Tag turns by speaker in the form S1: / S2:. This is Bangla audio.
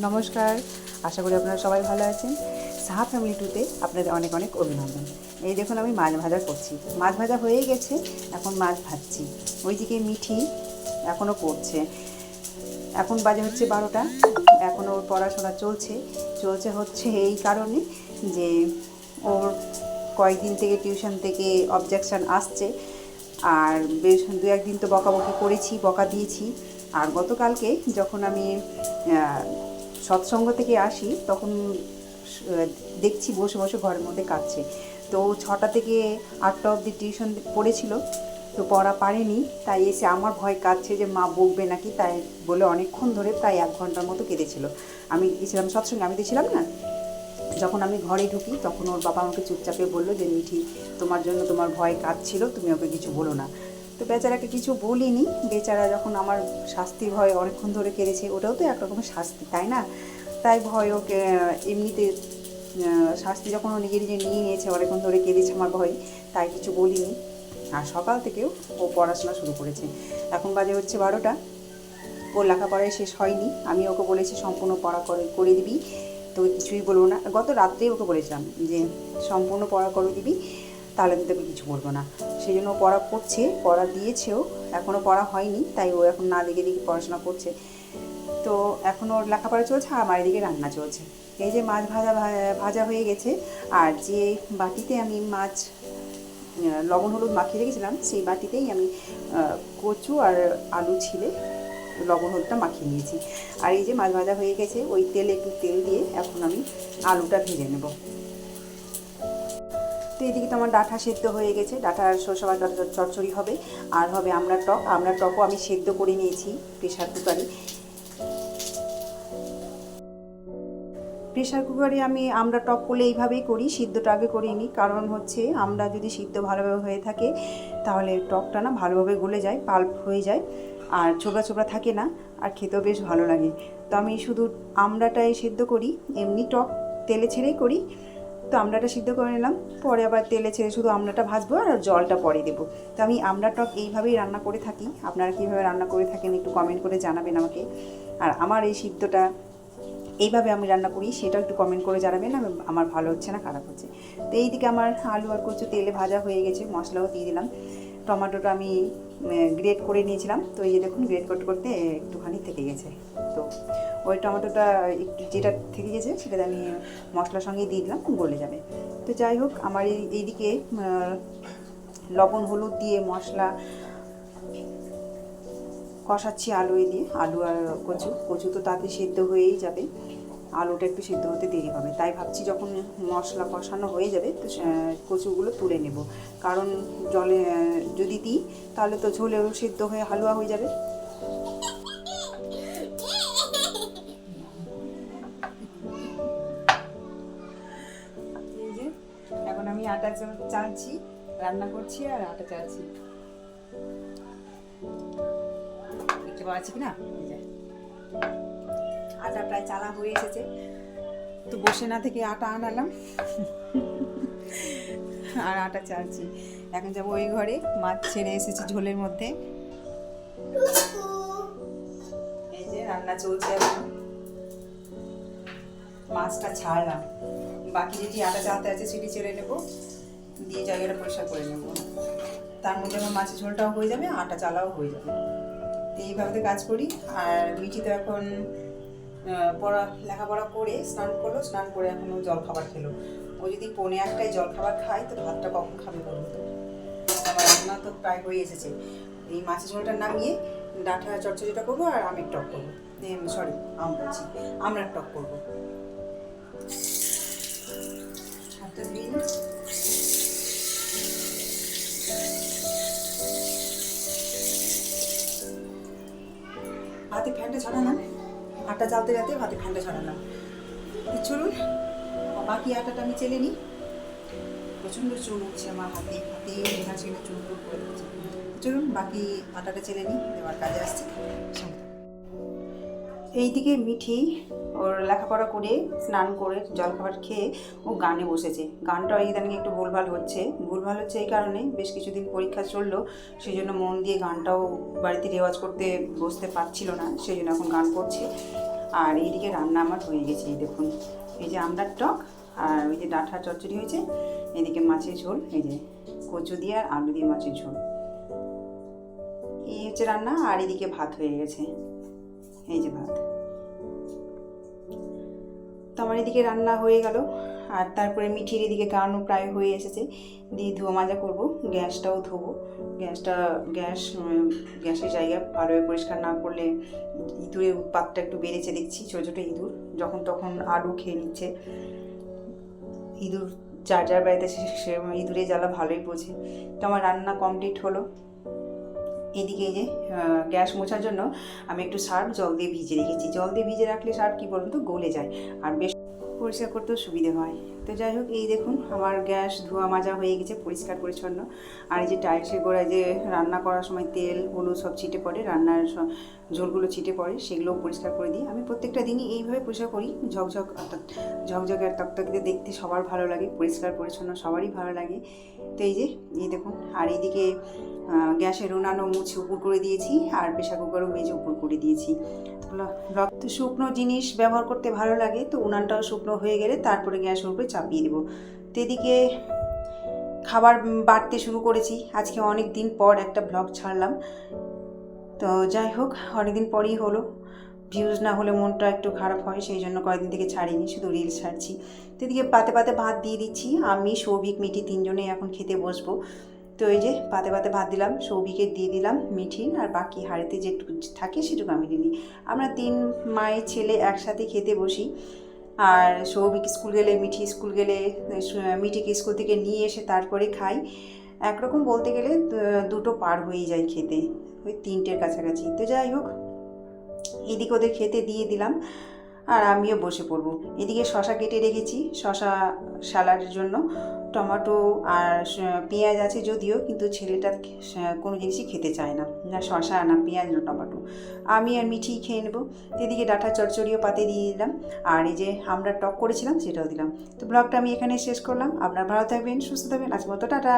S1: নমস্কার, আশা করি আপনারা সবাই ভালো আছেন। সাহা ফ্যামিলি টুতে আপনাদের অনেক অনেক অভিনন্দন। এই দেখুন আমি মাছ ভাজা করছি। মাছ ভাজা হয়েই গেছে, এখন মাছ ভাজছি। ওইদিকে মিঠি এখনও পড়ছে। এখন বাজে হচ্ছে 12টা, এখনও ওর পড়াশোনা চলছে হচ্ছে এই কারণে যে ওর কয়েকদিন থেকে টিউশন থেকে অবজেকশান আসছে। আর বেশ দু একদিন তো বকাবকি করেছি, বকা দিয়েছি। আর গতকালকে যখন আমি সৎসঙ্গ থেকে আসি তখন দেখছি বসে বসে ঘরের মধ্যে কাঁদছে। তো 6টা থেকে 8টা অবধি টিউশন পড়েছিল, তো পড়া পারেনি, তাই এসে আমার ভয় কাঁদছে যে মা বকবে নাকি, তাই বলে অনেকক্ষণ ধরে প্রায় 1 ঘন্টার মতো কেঁদেছিল। আমি গেছিলাম সৎসঙ্গে, আমি তো ছিলাম না। যখন আমি ঘরে ঢুকি তখন ওর বাবা আমাকে চুপচাপে বললো যে মিঠি, তোমার জন্য তোমার ভয় কাঁদছিল, তুমি ওকে কিছু বলো না। তো বেচারাকে কিছু বলিনি। বেচারা যখন আমার শাস্তির ভয় অনেকক্ষণ ধরে কেঁদেছে, ওটাও তো একরকমের শাস্তি, তাই না? তাই ভয় ওকে এমনিতে শাস্তি যখন ও নিজে নিজে নিয়ে নিয়েছে, অনেকক্ষণ ধরে কেঁদেছে আমার ভয়, তাই কিছু বলিনি। আর সকাল থেকেও ও পড়াশোনা শুরু করেছে। এখন বাজে হচ্ছে 12টা, ওর লেখাপড়ায় শেষ হয়নি। আমি ওকে বলেছি সম্পূর্ণ পড়া করে দিবি, তো কিছুই বলবো না। গত রাত্রেই ওকে বলেছিলাম যে সম্পূর্ণ পড়া করে দিবি, তাহলে আমি তোকে কিছু বলবো না। সেই জন্য ও পড়া করছে, পড়া দিয়েছেও, এখনও পড়া হয়নি, তাই ও এখন না দেখে দেখে পড়াশোনা করছে। তো এখন ওর লেখাপড়া চলছে, আর আমার এদিকে রান্না চলছে। এই যে মাছ ভাজা হয়ে গেছে, আর যে বাটিতে আমি মাছ লবণ হলুদ মাখিয়ে রেখেছিলাম, সেই বাটিতেই আমি কচু আর আলু ছিলে লবণ হলুদটা মাখিয়ে নিয়েছি। আর এই যে মাছ ভাজা হয়ে গেছে, ওই তেলে একটু তেল দিয়ে এখন আমি আলুটা ভেজে নেব। তো এদিকে তো আমার ডাঁটা সেদ্ধ হয়ে গেছে, ডাঁটার সরষে বাটা চচ্চড়ি হবে। আর হবে আমড়ার টকও আমি সেদ্ধ করে নিয়েছি প্রেশার কুকারে আমি আমরা টক করলে এইভাবেই করি, সিদ্ধটা আগে করে নিই। কারণ হচ্ছে আমরা যদি সিদ্ধ ভালোভাবে হয়ে থাকে তাহলে টকটা না ভালোভাবে গলে যায়, পাল্প হয়ে যায়, আর ছোবড়া ছোবড়া থাকে না, আর খেতেও বেশ ভালো লাগে। তো আমি শুধু আমড়াটাই সিদ্ধ করি, এমনি টক তেলে ছেড়েই করি। তো আমড়াটা সিদ্ধ করে নিলাম, পরে আবার তেলে ছেড়ে শুধু আমড়াটা ভাজবো আর জলটা পরে দেবো। তো আমি আমড়া টক এইভাবেই রান্না করে থাকি। আপনারা কীভাবে রান্না করে থাকেন একটু কমেন্ট করে জানাবেন আমাকে। আর আমার এই সিদ্ধটা এইভাবে আমি রান্না করি সেটাও একটু কমেন্ট করে জানাবেন আমার ভালো হচ্ছে না খারাপ হচ্ছে। তো এইদিকে আমার আলু আর কচু তেলে ভাজা হয়ে গেছে, মশলাও দিয়ে দিলাম। টমেটোটা আমি গ্রেট করে নিয়েছিলাম, তো এই যে দেখুন গ্রেট করতে করতে একটুখানি থেকে গেছে। তো ওই টমেটোটা একটু যেটা থেকে গেছে সেটাতে আমি মশলার সঙ্গে দিয়ে দিলাম, গলে যাবে। তো যাই হোক, আমার এইদিকে লবণ হলুদ দিয়ে মশলা কষাচ্ছি আলু দিয়ে, আলু আর কচু তো তাতে সেদ্ধ হয়েই যাবে, আলুটা একটু সেদ্ধ হতে দেরি হবে। তাই ভাবছি যখন মশলা কষানো হয়ে যাবে তো কচুগুলো তুলে নেব। কারণ জলে যদি দিই তাহলে তো ঝোলেও সেদ্ধ হয়ে হালুয়া হয়ে যাবে। এই যে এখন আমি আটা চালছি, রান্না করছি আর আটা চালছি। দেখতে পাচ্ছি কি না, আটা প্রায় চালা হয়ে এসেছে। তো বসে না থেকে আটা আনালাম আর আটা চালছি। এখন যাবো ওই ঘরে, মাছ ছেড়ে এসেছি ঝোলের মধ্যে। এই যে রান্না চলছে, এখন মাছটা ছাড়লাম, বাকি যেটি আটা চালতে আছে সেটি ছেড়ে নেবো, দিয়ে জায়গাটা পরিষ্কার করে নেবো। তার মধ্যে আমার মাছের ঝোলটাও হয়ে যাবে, আটা চালাও হয়ে যাবে। এইভাবে কাজ করি। আর মিঠি তো এখন লেখাপড়া করে স্নান করলো, স্নান করে এখনও জল খাবার খেলো। ও যদি 1:45টায় জল খাবার খায় তো ভাতটা কখন খাবে বলবো? তো আমার রান্না তো প্রায় হয়ে এসেছে। এই মাছের ঝোলটা নামিয়ে ডাঁটা চচ্চড়িটা করবো আর আমের টক করবো, আমড়ার টক করবো। হাতটা ধুয়ে নিই। হাতে ফ্যানটা ছড়ালাম, আটা চালতে যাতে হাতে ফ্যানটা ছড়ালাম। চলুন বাকি আটাটা আমি চেলে নিই। প্রচণ্ড চুল উঠছে আমার হাতে সেখানে চুল করে দিচ্ছে। চলুন বাকি আটাটা চেলে নিই, দেওয়ার কাজে আসছে। এইদিকে মিঠি ওর লেখাপড়া করে স্নান করে জলখাবার খেয়ে ও গানে বসেছে। গানটা ইদানিং একটু ভুলভাল হচ্ছে এই কারণে, বেশ কিছুদিন পরীক্ষা চললো, সেই জন্য মন দিয়ে গানটাও বাড়িতে রেওয়াজ করতে বসতে পারছিল না, সেই জন্য এখন গান করছে। আর এইদিকে রান্না আমার হয়ে গেছে। এই দেখুন, এই যে আমড়ার টক আর ওই যে ডাঁটার চচ্চড়ি হয়েছে, এদিকে মাছের ঝোল, এই যে কচু দিয়ে আর আলু দিয়ে মাছের ঝোল, এই হচ্ছে রান্না। আর এদিকে ভাত হয়ে গেছে, এই যে ভাত। তো আমার এদিকে রান্না হয়ে গেল। আর তারপরে মিঠির এদিকে গানও প্রায় হয়ে এসেছে, দিয়ে ধোয়া মাজা করবো, গ্যাসটাও ধোবো। গ্যাসের জায়গা ভালোভাবে পরিষ্কার না করলে ইঁদুরের উৎপাতটা একটু বেড়েছে দেখছি। ছোটো ছোটো ইঁদুর যখন তখন আলু খেয়ে নিচ্ছে। ইঁদুর যার যার বাড়িতে সে ইঁদুরের জ্বালা ভালোই বোঝে। তো আমার রান্না কমপ্লিট হলো। এদিকে এই যে গ্যাস মোছার জন্য আমি একটু সার্ফ জল দিয়ে ভিজে রেখেছি। জল দিয়ে ভিজে রাখলে সার্ফ কী বলুন তো গলে যায় আর বেশ পরিষ্কার করতেও সুবিধে হয়। তো যাই হোক, এই দেখুন আমার গ্যাস ধোয়া মাজা হয়ে গেছে, পরিষ্কার পরিচ্ছন্ন। আর এই যে টাইলসের গোড়ায় যে রান্না করার সময় তেল হলুদ সব ছিটে পড়ে, রান্নার ঝোলগুলো ছিটে পড়ে, সেগুলোও পরিষ্কার করে দিই। আমি প্রত্যেকটা দিনই এইভাবে পরিষ্কার করি। ঝকঝকে আর তকতকিতে দেখতে সবার ভালো লাগে, পরিষ্কার পরিচ্ছন্ন সবারই ভালো লাগে। তো এই দেখুন। আর এইদিকে গ্যাসের উনানও মুছে উপর করে দিয়েছি, আর প্রেশার কুকারও মেজে উপর করে দিয়েছি। তো শুকনো জিনিস ব্যবহার করতে ভালো লাগে। তো উনানটাও শুকনো হয়ে গেলে তারপরে গ্যাসের উপরে চাপিয়ে দেবো। তো এদিকে খাবার বাড়তে শুরু করেছি। আজকে অনেক দিন পর একটা ব্লগ ছাড়লাম। তো যাই হোক, অনেকদিন পরই হলো। ভিউজ না হলে মনটা একটু খারাপ হয়, সেই জন্য কয়েকদিন থেকে ছাড়িনি, শুধু রিলস ছাড়ছি। তো এদিকে পাতে পাতে ভাত দিয়ে দিচ্ছি। আমি সৌভিক মিঠি তিনজনেই এখন খেতে বসবো। তো এই যে পাতে পাতে ভাত দিলাম, সৌভিকে দিয়ে দিলাম মিঠি, আর বাকি হাঁড়িতে যেটুকু থাকে সেটুকু আমি দিই। আমরা 3 মায়ের ছেলে একসাথে খেতে বসি। আর সৌভিক স্কুল গেলে, মিঠি স্কুল গেলে, মিঠিকে স্কুল থেকে নিয়ে এসে তারপরে খাই। একরকম বলতে গেলে 2টো পার হয়ে যায় খেতে, ওই 3টের কাছাকাছি। তো যাই হোক, এদিকে ওদের খেতে দিয়ে দিলাম আর আমিও বসে পড়বো। এদিকে শশা কেটে রেখেছি, শশা স্যালাডের জন্য। টমেটো আর পেঁয়াজ আছে যদিও, কিন্তু ছেলেটা কোনো জিনিসই খেতে চায় না, না শশা না পেঁয়াজ না টমেটো। আমি আর মিঠি খেয়ে নেবো। এদিকে ডাঁটার চচ্চড়িও পাতে দিয়ে দিলাম, আর এই যে আমরা টক করেছিলাম সেটাও দিলাম। তো ব্লগটা আমি এখানে শেষ করলাম। আপনারা ভালো থাকবেন, সুস্থ থাকবেন। আজকের মতো টাটা।